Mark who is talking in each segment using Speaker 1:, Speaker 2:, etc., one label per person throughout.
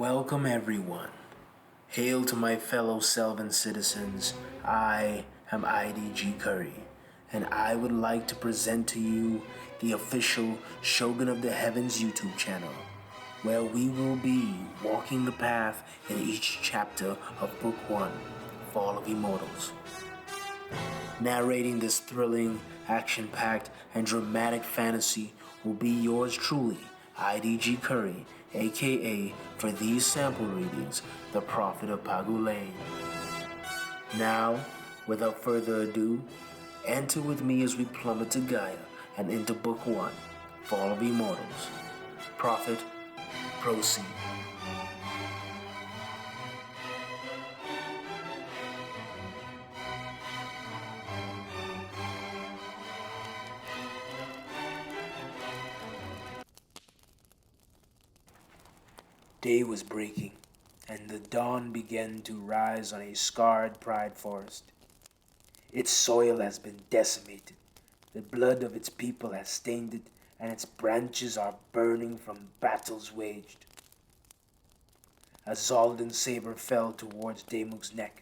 Speaker 1: Welcome everyone. Hail to my fellow Selvan citizens. I am I.D.G. Curry, and I would like to present to you the official Shogun of the Heavens YouTube channel, where we will be walking the path in each chapter of Book 1, Fall of Immortals. Narrating this thrilling, action-packed, and dramatic fantasy will be yours truly, I.D.G. Curry, aka, for these sample readings, the Prophet of Pagulane. Now, without further ado, enter with me as we plummet to Gaia and into Book 1, Fall of Immortals. Prophet, proceed. Day was breaking, and the dawn began to rise on a scarred pride forest. Its soil has been decimated, the blood of its people has stained it, and its branches are burning from battles waged. As Zaldan's saber fell towards Damuk's neck,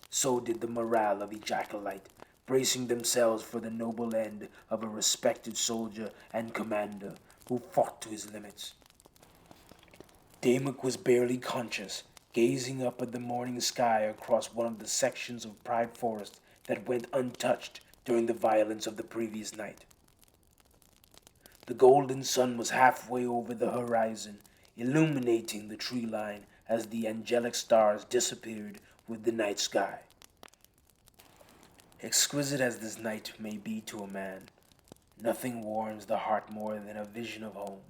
Speaker 1: so did the morale of each acolyte, bracing themselves for the noble end of a respected soldier and commander who fought to his limits. Damuk was barely conscious, gazing up at the morning sky across one of the sections of Pride Forest that went untouched during the violence of the previous night. The golden sun was halfway over the horizon, illuminating the tree line as the angelic stars disappeared with the night sky. Exquisite as this night may be to a man, nothing warms the heart more than a vision of home,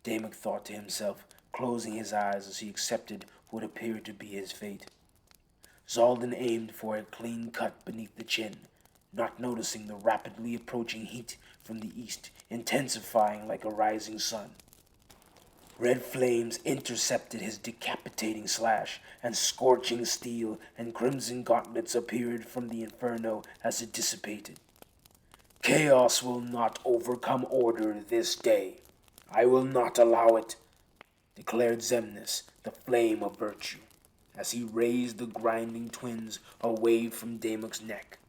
Speaker 1: Damuk thought to himself, closing his eyes as he accepted what appeared to be his fate. Zaldan aimed for a clean cut beneath the chin, not noticing the rapidly approaching heat from the east, intensifying like a rising sun. Red flames intercepted his decapitating slash, and scorching steel and crimson gauntlets appeared from the inferno as it dissipated. Chaos will not overcome order this day. I will not allow it, declared Xemnas, the flame of virtue, as he raised the grinding twins away from Damuk's neck.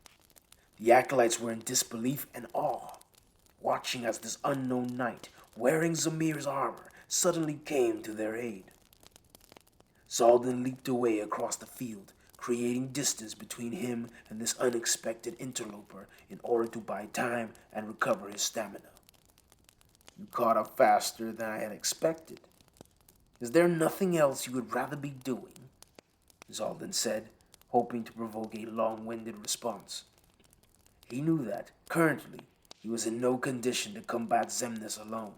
Speaker 1: The acolytes were in disbelief and awe, watching as this unknown knight, wearing Zamir's armor, suddenly came to their aid. Zaldan leaped away across the field, creating distance between him and this unexpected interloper in order to buy time and recover his stamina. You caught up faster than I had expected. Is there nothing else you would rather be doing? Zaldan said, hoping to provoke a long-winded response. He knew that, currently, he was in no condition to combat Xemnas alone.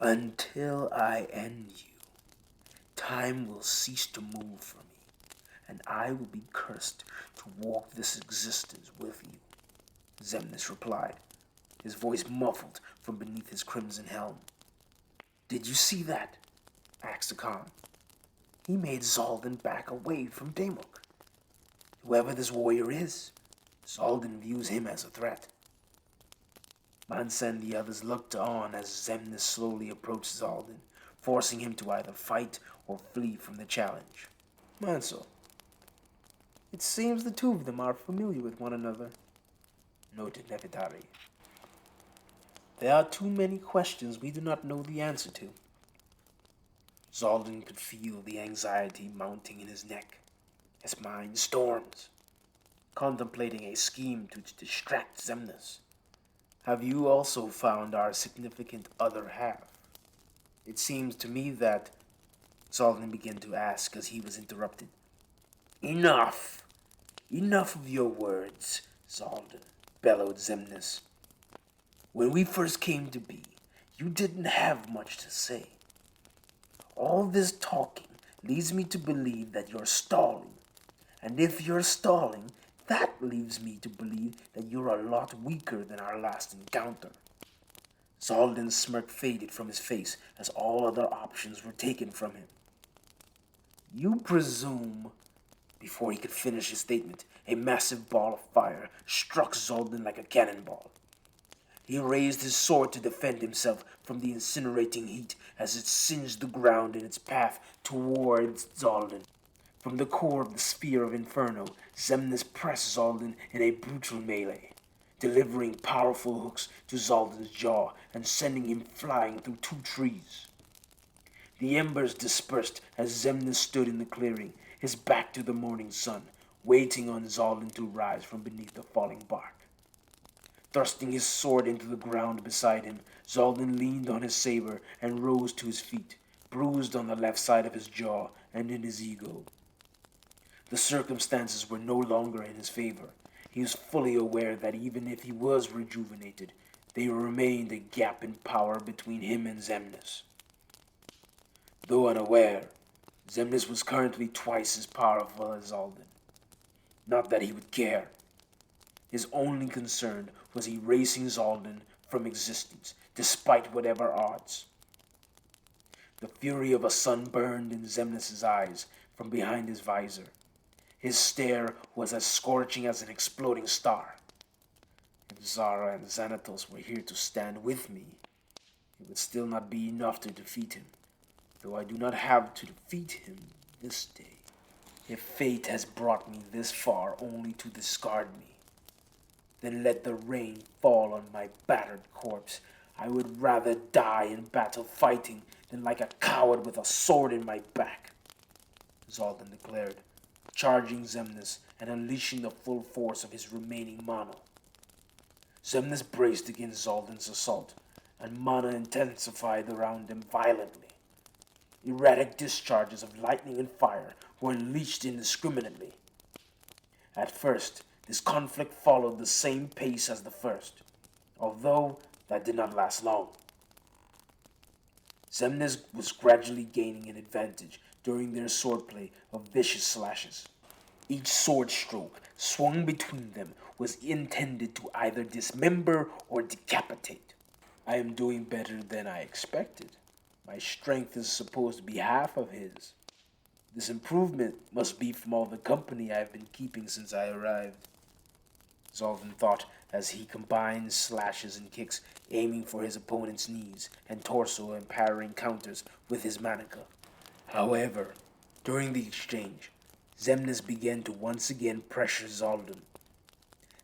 Speaker 1: Until I end you, time will cease to move for me, and I will be cursed to walk this existence with you, Xemnas replied, his voice muffled from beneath his crimson helm. Did you see that? Asked the Khan. He made Zaldan back away from Damuk. Whoever this warrior is, Zaldan views him as a threat. Mansa and the others looked on as Xemnas slowly approached Zaldan, forcing him to either fight or flee from the challenge. Mansa, it seems the two of them are familiar with one another, noted Nefertari. There are too many questions we do not know the answer to. Zaldan could feel the anxiety mounting in his neck. His mind storms, contemplating a scheme to distract Xemnas. Have you also found our significant other half? It seems to me that... Zaldan began to ask as he was interrupted. Enough! Enough of your words, Zaldan, bellowed Xemnas. When we first came to be, you didn't have much to say. All this talking leads me to believe that you're stalling. And if you're stalling, that leads me to believe that you're a lot weaker than our last encounter. Zaldan's smirk faded from his face as all other options were taken from him. You presume... Before he could finish his statement, a massive ball of fire struck Zaldan like a cannonball. He raised his sword to defend himself from the incinerating heat as it singed the ground in its path towards Zaldin. From the core of the sphere of Inferno, Xemnas pressed Zaldin in a brutal melee, delivering powerful hooks to Zaldin's jaw and sending him flying through 2 trees. The embers dispersed as Xemnas stood in the clearing, his back to the morning sun, waiting on Zaldin to rise from beneath the falling bark. Thrusting his sword into the ground beside him, Zaldin leaned on his saber and rose to his feet, bruised on the left side of his jaw and in his ego. The circumstances were no longer in his favor. He was fully aware that even if he was rejuvenated, there remained a gap in power between him and Xemnas. Though unaware, Xemnas was currently twice as powerful as Zaldin. Not that he would care. His only concern was erasing Zaldin from existence, despite whatever odds. The fury of a sun burned in Xemnas' eyes from behind his visor. His stare was as scorching as an exploding star. If Zara and Xanatos were here to stand with me, it would still not be enough to defeat him, though I do not have to defeat him this day. If fate has brought me this far only to discard me, then let the rain fall on my battered corpse. I would rather die in battle fighting than like a coward with a sword in my back, Zaldin declared, charging Xemnas and unleashing the full force of his remaining mana. Xemnas braced against Zaldin's assault, and mana intensified around him violently. Erratic discharges of lightning and fire were unleashed indiscriminately. At first, this conflict followed the same pace as the first, although that did not last long. Xemnas was gradually gaining an advantage during their swordplay of vicious slashes. Each sword stroke swung between them was intended to either dismember or decapitate. I am doing better than I expected. My strength is supposed to be half of his. This improvement must be from all the company I have been keeping since I arrived, Zaldin thought as he combined slashes and kicks, aiming for his opponent's knees and torso and parrying counters with his manica. However, during the exchange, Xemnas began to once again pressure Zaldin.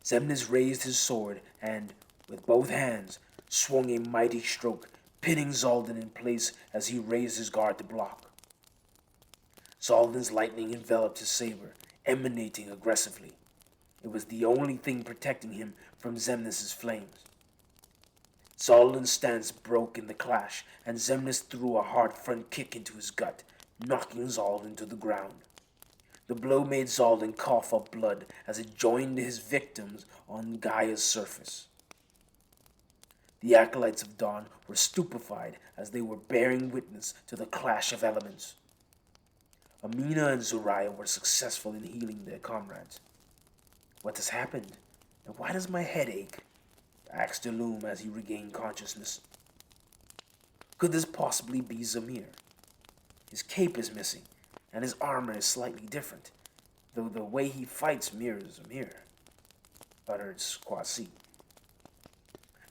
Speaker 1: Xemnas raised his sword and, with both hands, swung a mighty stroke, pinning Zaldin in place as he raised his guard to block. Zaldin's lightning enveloped his saber, emanating aggressively. It was the only thing protecting him from Xemnas' flames. Zaldin's stance broke in the clash, and Xemnas threw a hard front kick into his gut, knocking Zaldin to the ground. The blow made Zaldin cough up blood as it joined his victims on Gaia's surface. The Acolytes of Dawn were stupefied as they were bearing witness to the clash of elements. Amina and Zoraya were successful in healing their comrades. "What has happened, and why does my head ache?" asked Ilum as he regained consciousness. Could this possibly be Zamir? His cape is missing, and his armor is slightly different, though the way he fights mirrors Zamir, uttered Squasi.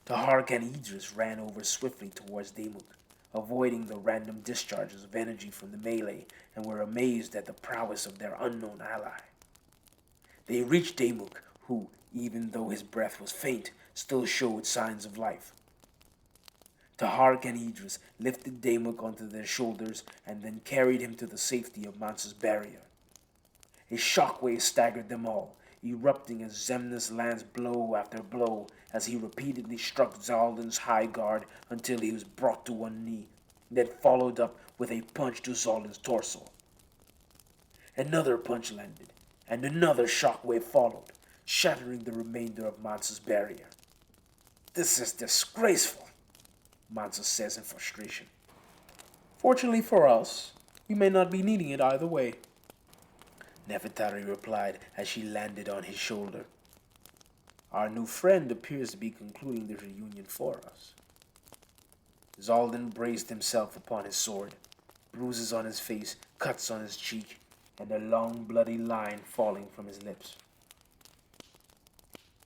Speaker 1: Tahark and Idris ran over swiftly towards Demuk, avoiding the random discharges of energy from the melee, and were amazed at the prowess of their unknown ally. They reached Demuk, who, even though his breath was faint, still showed signs of life. Tahark and Idris lifted Demuk onto their shoulders and then carried him to the safety of Mansa's barrier. A shockwave staggered them all, erupting as Xemnas lanced blow after blow as he repeatedly struck Zaldin's high guard until he was brought to one knee, then followed up with a punch to Zaldin's torso. Another punch landed, and another shockwave followed, shattering the remainder of Mansa's barrier. "This is disgraceful," Mansa says in frustration. "Fortunately for us, we may not be needing it either way," Nefertari replied as she landed on his shoulder. "Our new friend appears to be concluding the reunion for us." Zaldin braced himself upon his sword, bruises on his face, cuts on his cheek, and a long bloody line falling from his lips.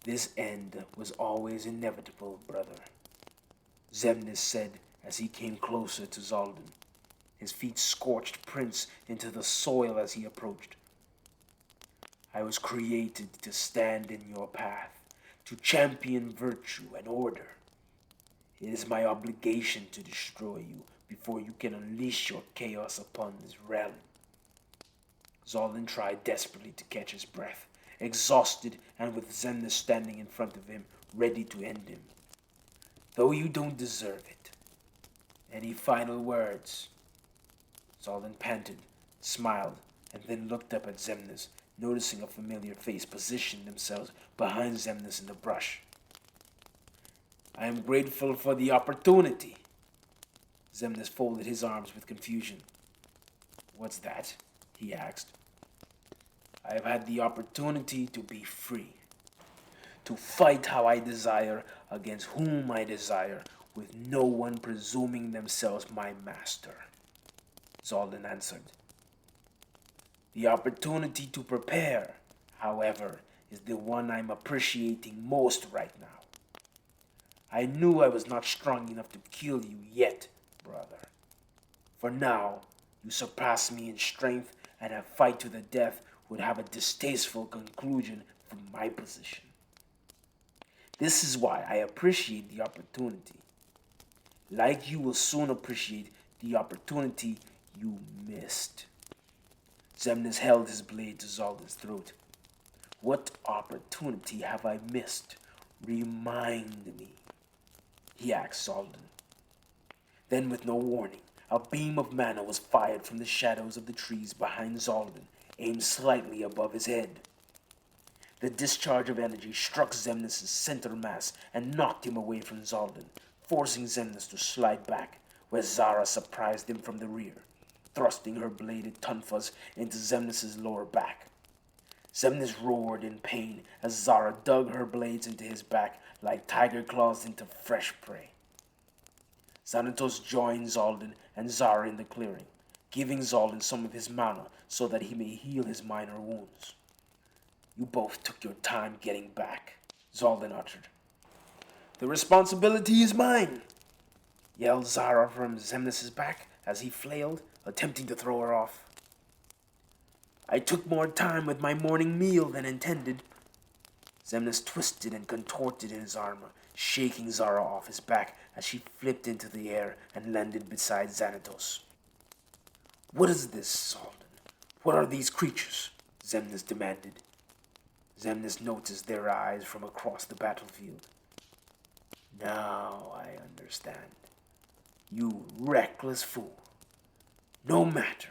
Speaker 1: This end was always inevitable, brother, Xemnas said as he came closer to Zaldan. His feet scorched prints into the soil as he approached. I was created to stand in your path, to champion virtue and order. It is my obligation to destroy you before you can unleash your chaos upon this realm. Zaldan tried desperately to catch his breath, exhausted and with Xemnas standing in front of him, ready to end him. Though you don't deserve it. Any final words? Zaldan panted, smiled, and then looked up at Xemnas, noticing a familiar face position themselves behind Xemnas in the brush. I am grateful for the opportunity. Xemnas folded his arms with confusion. What's that? He asked. I have had the opportunity to be free, to fight how I desire against whom I desire, with no one presuming themselves my master, Zaldan answered. The opportunity to prepare, however, is the one I'm appreciating most right now. I knew I was not strong enough to kill you yet, brother. For now, you surpass me in strength, and a fight to the death would have a distasteful conclusion from my position. This is why I appreciate the opportunity. Like you will soon appreciate the opportunity you missed. Xemnas held his blade to Zaldan's throat. What opportunity have I missed? Remind me, he asked Zaldan. Then, with no warning, a beam of mana was fired from the shadows of the trees behind Zaldan, aimed slightly above his head. The discharge of energy struck Xemnas' center mass and knocked him away from Zaldan, forcing Xemnas to slide back, where Zara surprised him from the rear, thrusting her bladed tonfas into Xemnas' lower back. Xemnas roared in pain as Zara dug her blades into his back like tiger claws into fresh prey. Xanatos joined Zaldan and Zara in the clearing, giving Zaldan some of his mana so that he may heal his minor wounds. You both took your time getting back, Zaldan uttered. The responsibility is mine, yelled Zara from Xemnas' back as he flailed, attempting to throw her off. I took more time with my morning meal than intended. Xemnas twisted and contorted in his armor, shaking Zara off his back as she flipped into the air and landed beside Xanatos. What is this, Zaldan? What are these creatures? Xemnas demanded. Xemnas noticed their eyes from across the battlefield. Now I understand. You reckless fool. No matter.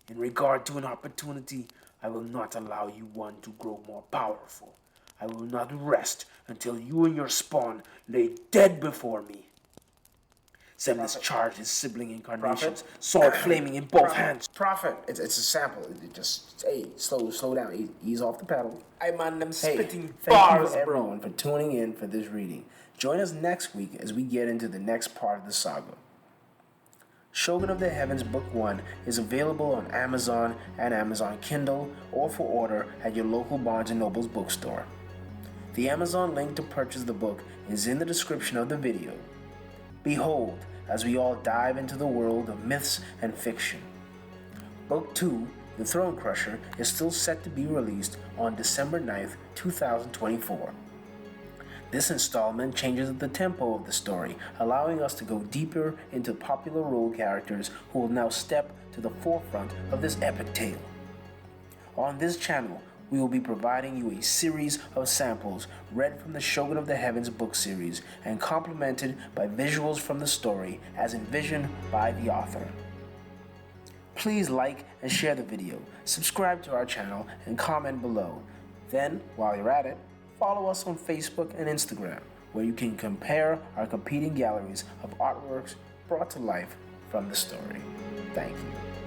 Speaker 1: In regard to an opportunity, I will not allow you one to grow more powerful. I will not rest until you and your spawn lay dead before me. Xemnas charged his sibling incarnations, sword flaming in both hands.
Speaker 2: Prophet, it's a sample. It just, hey, slow down, ease off the pedal.
Speaker 1: I man, them spitting
Speaker 2: Thank
Speaker 1: bars,
Speaker 2: you
Speaker 1: bro.
Speaker 2: everyone for tuning in for this reading. Join us next week as we get into the next part of the saga. Shogun of the Heavens Book 1 is available on Amazon and Amazon Kindle or for order at your local Barnes & Noble's bookstore. The Amazon link to purchase the book is in the description of the video. Behold, as we all dive into the world of myths and fiction. Book 2, The Throne Crusher, is still set to be released on December 9th, 2024. This installment changes the tempo of the story, allowing us to go deeper into popular role characters who will now step to the forefront of this epic tale. On this channel, we will be providing you a series of samples read from the Shogun of the Heavens book series and complemented by visuals from the story as envisioned by the author. Please like and share the video, subscribe to our channel, and comment below. Then, while you're at it, follow us on Facebook and Instagram, where you can compare our competing galleries of artworks brought to life from the story. Thank you.